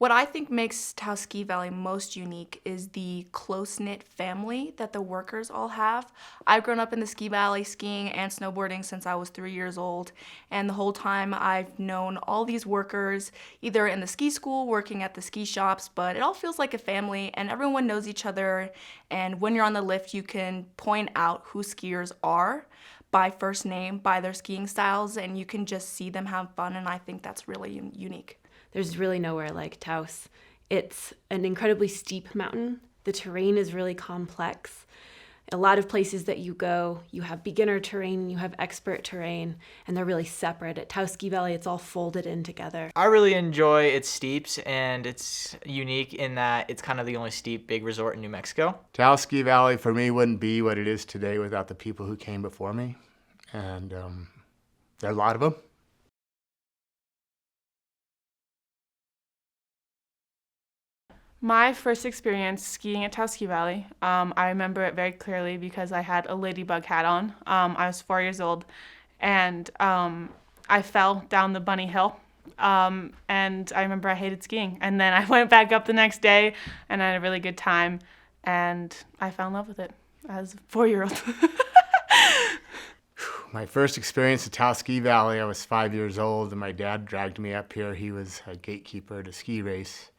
What I think makes Taos Ski Valley most unique is the close-knit family that the workers all have. I've grown up in the ski valley skiing and snowboarding since I was 3 years old, and the whole time I've known all these workers either in the ski school, working at the ski shops, but it all feels like a family and everyone knows each other, and when you're on the lift you can point out who skiers are by first name, by their skiing styles, and you can just see them have fun, and I think that's really unique. There's really nowhere like Taos. It's an incredibly steep mountain. The terrain is really complex. A lot of places that you go, you have beginner terrain, you have expert terrain, and they're really separate. At Taos Ski Valley, it's all folded in together. I really enjoy its steeps, and it's unique in that it's kind of the only steep big resort in New Mexico. Taos Ski Valley for me wouldn't be what it is today without the people who came before me, and there are a lot of them. My first experience skiing at Taos Ski Valley, I remember it very clearly because I had a ladybug hat on. I was 4 years old, and I fell down the bunny hill, and I remember I hated skiing. And then I went back up the next day, and I had a really good time, and I fell in love with it as a 4-year-old. My first experience at Taos Ski Valley, I was 5 years old, and my dad dragged me up here. He was a gatekeeper at a ski race.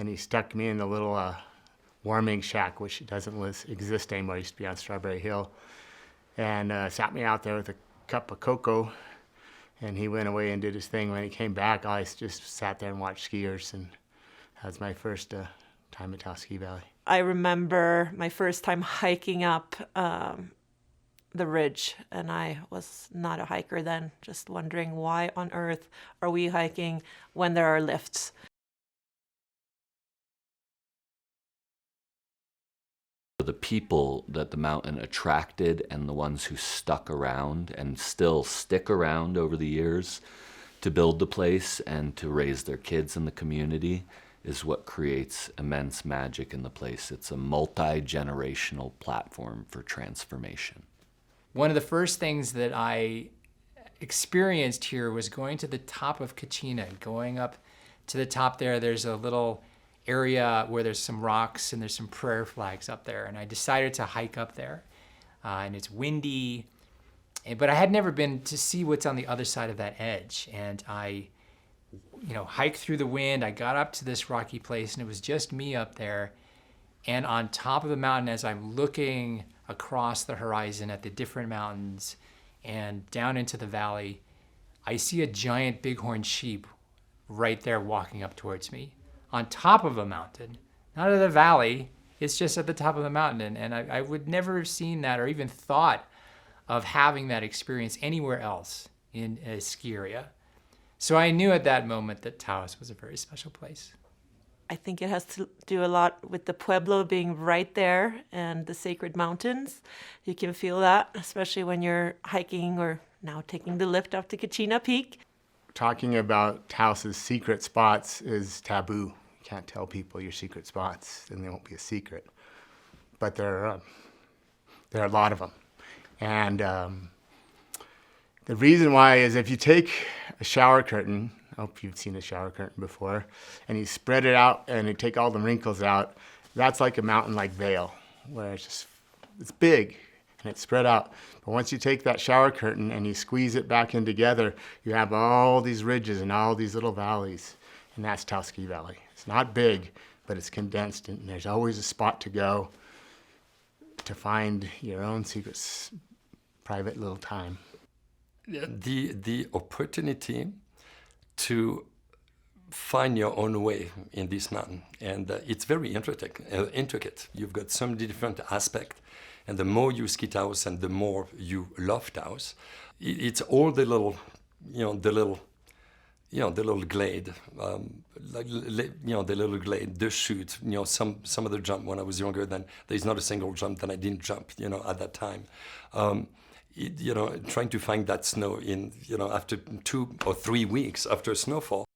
And he stuck me in the little warming shack, which doesn't exist anymore. It used to be on Strawberry Hill. And sat me out there with a cup of cocoa. And he went away and did his thing. When he came back, I just sat there and watched skiers. And that was my first time at Taos Ski Valley. I remember my first time hiking up the ridge. And I was not a hiker then, just wondering why on earth are we hiking when there are lifts? The people that the mountain attracted and the ones who stuck around and still stick around over the years to build the place and to raise their kids in the community is what creates immense magic in the place. It's a multi-generational platform for transformation. One of the first things that I experienced here was going to the top of Kachina. Going up to the top there's a little area where there's some rocks and there's some prayer flags up there, and I decided to hike up there. And it's windy, but I had never been to see what's on the other side of that edge. And I, hiked through the wind. I got up to this rocky place, and it was just me up there. And on top of the mountain, as I'm looking across the horizon at the different mountains and down into the valley, I see a giant bighorn sheep right there walking up towards me. On top of a mountain, not in the valley, it's just at the top of the mountain. And I would never have seen that or even thought of having that experience anywhere else in a ski area. So I knew at that moment that Taos was a very special place. I think it has to do a lot with the Pueblo being right there and the sacred mountains. You can feel that, especially when you're hiking or now taking the lift up to Kachina Peak. Talking about Taos's secret spots is taboo. You can't tell people your secret spots, then they won't be a secret. But there are a lot of them. And the reason why is if you take a shower curtain, I hope you've seen a shower curtain before, and you spread it out and you take all the wrinkles out, that's like a mountain-like veil, where it's big and it's spread out. But once you take that shower curtain and you squeeze it back in together, you have all these ridges and all these little valleys, and that's Taos Ski Valley. It's not big, but it's condensed, and there's always a spot to go to find your own secret, private little time. The opportunity to find your own way in this mountain, and it's very intricate. You've got so many different aspects. And the more you ski Taos and the more you love Taos, it's all the little glade, the little glade, the chute, some of the jump when I was younger, then there's not a single jump that I didn't jump, at that time. Trying to find that snow in, after 2 or 3 weeks after snowfall.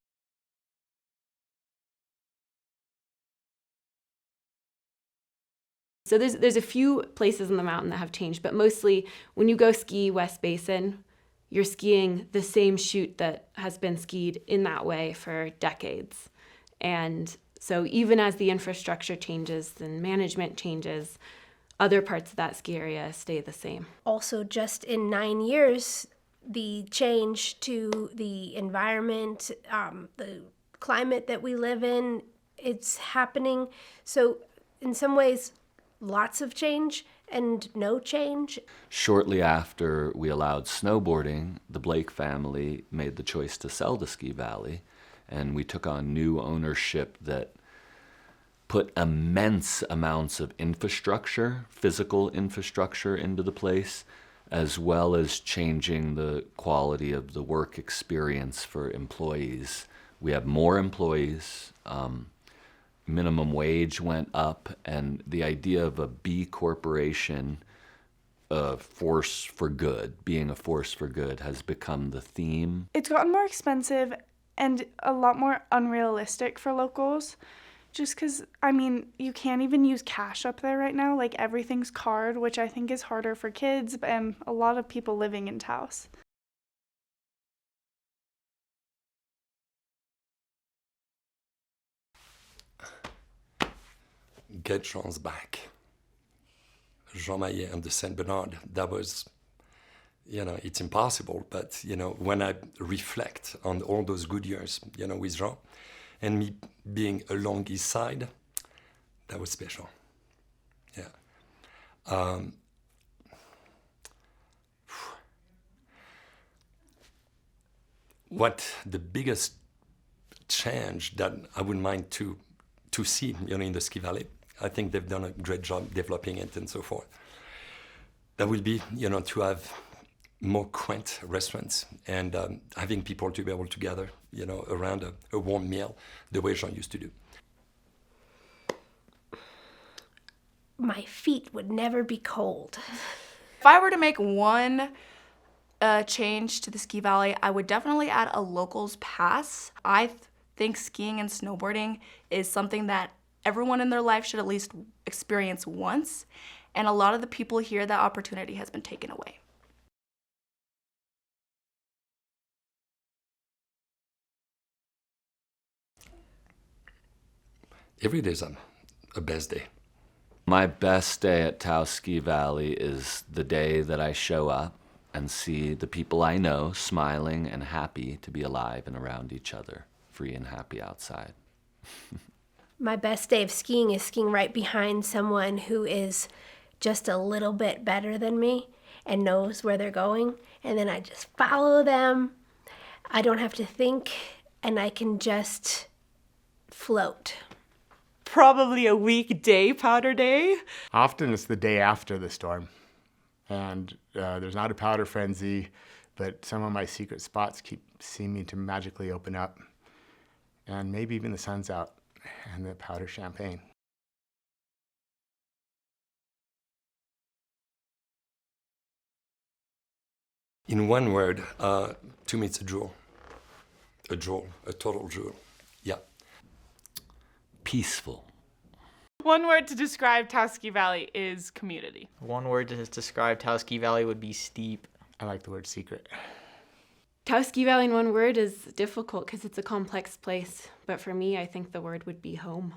So there's a few places in the mountain that have changed, but mostly when you go ski West Basin, you're skiing the same chute that has been skied in that way for decades. And so even as the infrastructure changes and management changes, other parts of that ski area stay the same. Also, just in 9 years, the change to the environment, the climate that we live in, it's happening. So in some ways, lots of change and no change. Shortly after we allowed snowboarding, the Blake family made the choice to sell the ski valley, and we took on new ownership that put immense amounts of infrastructure, physical infrastructure, into the place, as well as changing the quality of the work experience for employees. We have more employees, minimum wage went up, and the idea of a B corporation, a force for good, being a force for good, has become the theme. It's gotten more expensive and a lot more unrealistic for locals. Just because, I mean, you can't even use cash up there right now. Like, everything's card, which I think is harder for kids and a lot of people living in Taos. Get Jean's back. Jean Maillet and the Saint Bernard, that was, it's impossible. But, when I reflect on all those good years, with Jean, and me being along his side, that was special. Yeah. What the biggest change that I wouldn't mind to see, in the ski valley, I think they've done a great job developing it and so forth. That will be, to have more quaint restaurants and having people to be able to gather, around a warm meal, the way Jean used to do. My feet would never be cold. If I were to make one change to the ski valley, I would definitely add a locals pass. I think skiing and snowboarding is something that everyone in their life should at least experience once, and a lot of the people here, that opportunity has been taken away. Every day is a best day. My best day at Taos Ski Valley is the day that I show up and see the people I know smiling and happy to be alive and around each other, free and happy outside. My best day of skiing is skiing right behind someone who is just a little bit better than me and knows where they're going, and then I just follow them. I don't have to think, and I can just float. Probably a weekday powder day. Often it's the day after the storm, and there's not a powder frenzy, but some of my secret spots keep seeming to magically open up, and maybe even the sun's out and the powder champagne. In one word, to me it's a jewel. A jewel, a total jewel. Yeah. Peaceful. One word to describe Taos Ski Valley is community. One word to describe Taos Ski Valley would be steep. I like the word secret. Taos Ski Valley in one word is difficult because it's a complex place. But for me, I think the word would be home.